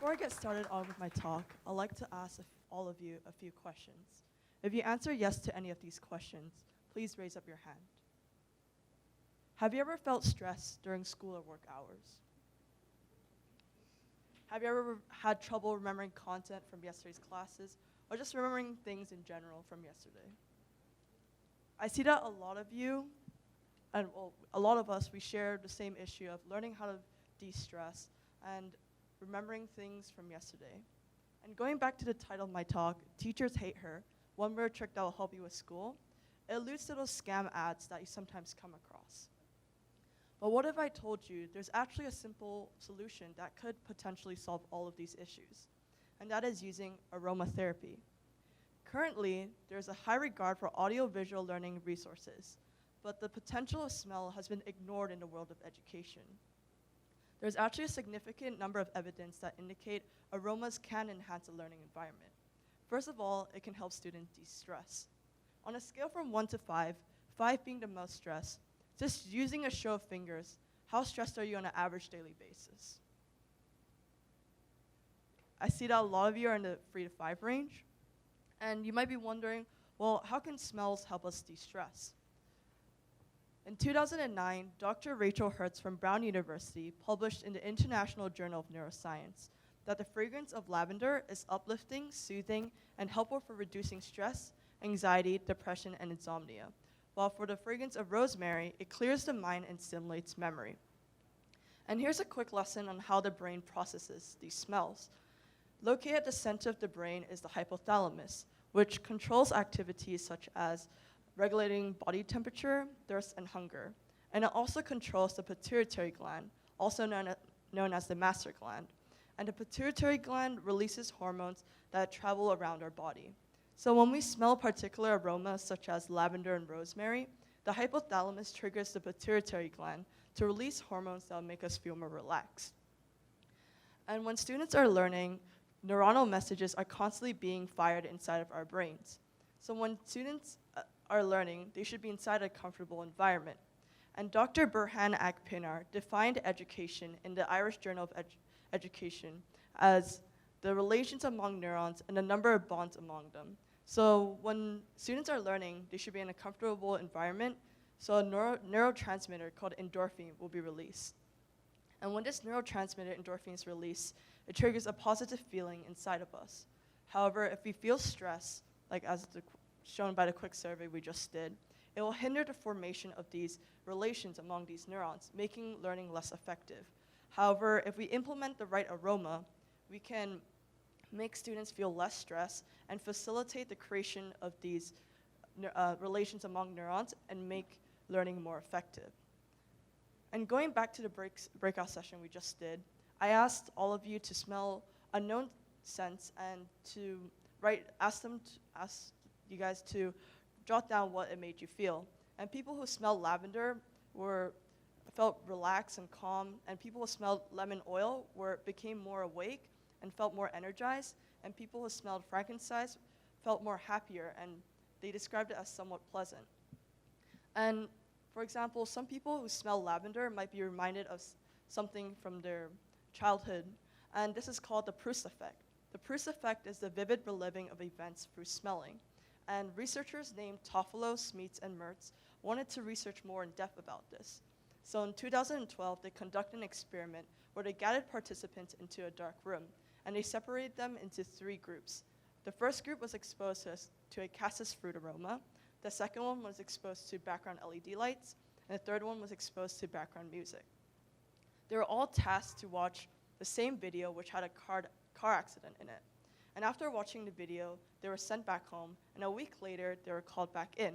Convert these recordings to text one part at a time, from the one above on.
Before I get started on with my talk, I'd like to ask all of you a few questions. If you answer yes to any of these questions, please raise up your hand. Have you ever felt stressed during school or work hours? Have you ever had trouble remembering content from yesterday's classes, or just remembering things in general from yesterday? I see that a lot of you, and a lot of us, we share the same issue of learning how to de-stress and remembering things from yesterday. And going back to the title of my talk, Teachers Hate Her, one word trick that will help you with school, it alludes to those scam ads that you sometimes come across. But what if I told you there's actually a simple solution that could potentially solve all of these issues, and that is using aromatherapy. Currently, there's a high regard for audio-visual learning resources, but the potential of smell has been ignored in the world of education. There's actually a significant number of evidence that indicate aromas can enhance a learning environment. First of all, it can help students de-stress. On a scale from 1 to 5, 5 being the most stressed, just using a show of fingers, how stressed are you on an average daily basis? I see that a lot of you are in the 3 to 5 range, and you might be wondering, well, how can smells help us de-stress? In 2009, Dr. Rachel Hertz from Brown University published in the International Journal of Neuroscience that the fragrance of lavender is uplifting, soothing, and helpful for reducing stress, anxiety, depression, and insomnia. While for the fragrance of rosemary, it clears the mind and stimulates memory. And here's a quick lesson on how the brain processes these smells. Located at the center of the brain is the hypothalamus, which controls activities such as regulating body temperature, thirst, and hunger. And it also controls the pituitary gland, also known as the master gland. And the pituitary gland releases hormones that travel around our body. So when we smell particular aromas such as lavender and rosemary, the hypothalamus triggers the pituitary gland to release hormones that will make us feel more relaxed. And when students are learning, neuronal messages are constantly being fired inside of our brains. So when students are learning, they should be inside a comfortable environment. And Dr. Burhan Akpinar defined education in the Irish Journal of Education as the relations among neurons and the number of bonds among them. So when students are learning, they should be in a comfortable environment, so a neurotransmitter called endorphin will be released. And when this neurotransmitter endorphin is released, it triggers a positive feeling inside of us. However, if we feel stress, like as shown by the quick survey we just did, it will hinder the formation of these relations among these neurons, making learning less effective. However, if we implement the right aroma, we can make students feel less stress and facilitate the creation of these relations among neurons and make learning more effective. And going back to the breakout session we just did, I asked all of you to smell unknown scents and to ask you guys to jot down what it made you feel. And people who smelled lavender felt relaxed and calm, and people who smelled lemon oil became more awake and felt more energized, and people who smelled frankincense felt more happier, and they described it as somewhat pleasant. And for example, some people who smell lavender might be reminded of something from their childhood, and this is called the Proust effect. The Proust effect is the vivid reliving of events through smelling, and researchers named Toffolo, Smeets, and Mertz wanted to research more in depth about this. So in 2012, they conducted an experiment where they gathered participants into a dark room, and they separated them into 3 groups. The first group was exposed to a cassis fruit aroma. The second one was exposed to background LED lights, and the third one was exposed to background music. They were all tasked to watch the same video which had a car accident in it. And after watching the video, they were sent back home, and a week later, they were called back in.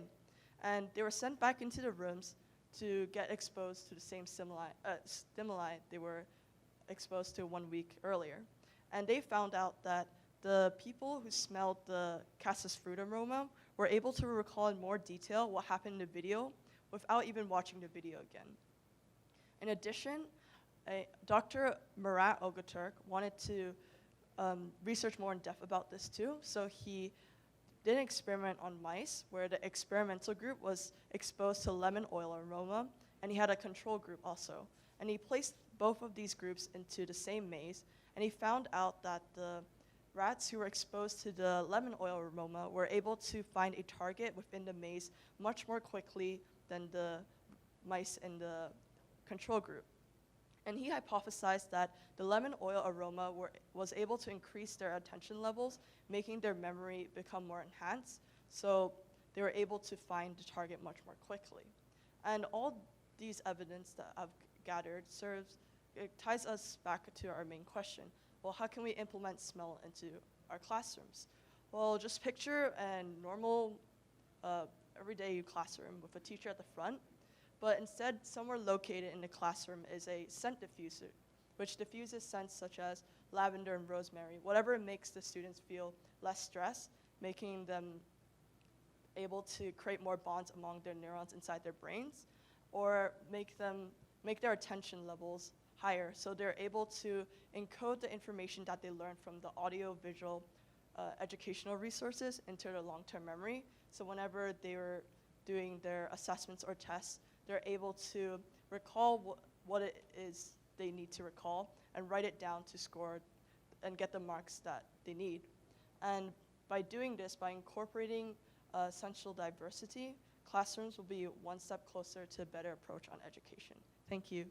And they were sent back into the rooms to get exposed to the same stimuli they were exposed to 1 week earlier. And they found out that the people who smelled the cassis fruit aroma were able to recall in more detail what happened in the video without even watching the video again. In addition, Dr. Murat Ogaturk wanted to research more in depth about this too, so he did an experiment on mice where the experimental group was exposed to lemon oil aroma, and he had a control group also. And he placed both of these groups into the same maze, And he found out that the rats who were exposed to the lemon oil aroma were able to find a target within the maze much more quickly than the mice in the control group. And he hypothesized that the lemon oil aroma was able to increase their attention levels, making their memory become more enhanced, so they were able to find the target much more quickly. And all these evidence that I've gathered it ties us back to our main question. Well, how can we implement smell into our classrooms? Well, just picture a normal everyday classroom with a teacher at the front, but instead somewhere located in the classroom is a scent diffuser, which diffuses scents such as lavender and rosemary, whatever makes the students feel less stressed, making them able to create more bonds among their neurons inside their brains, or make their attention levels higher, so they're able to encode the information that they learn from the audio-visual educational resources into their long-term memory. So whenever they were doing their assessments or tests, they're able to recall what it is they need to recall and write it down to score and get the marks that they need. And by doing this, by incorporating essential diversity, classrooms will be one step closer to a better approach on education. Thank you.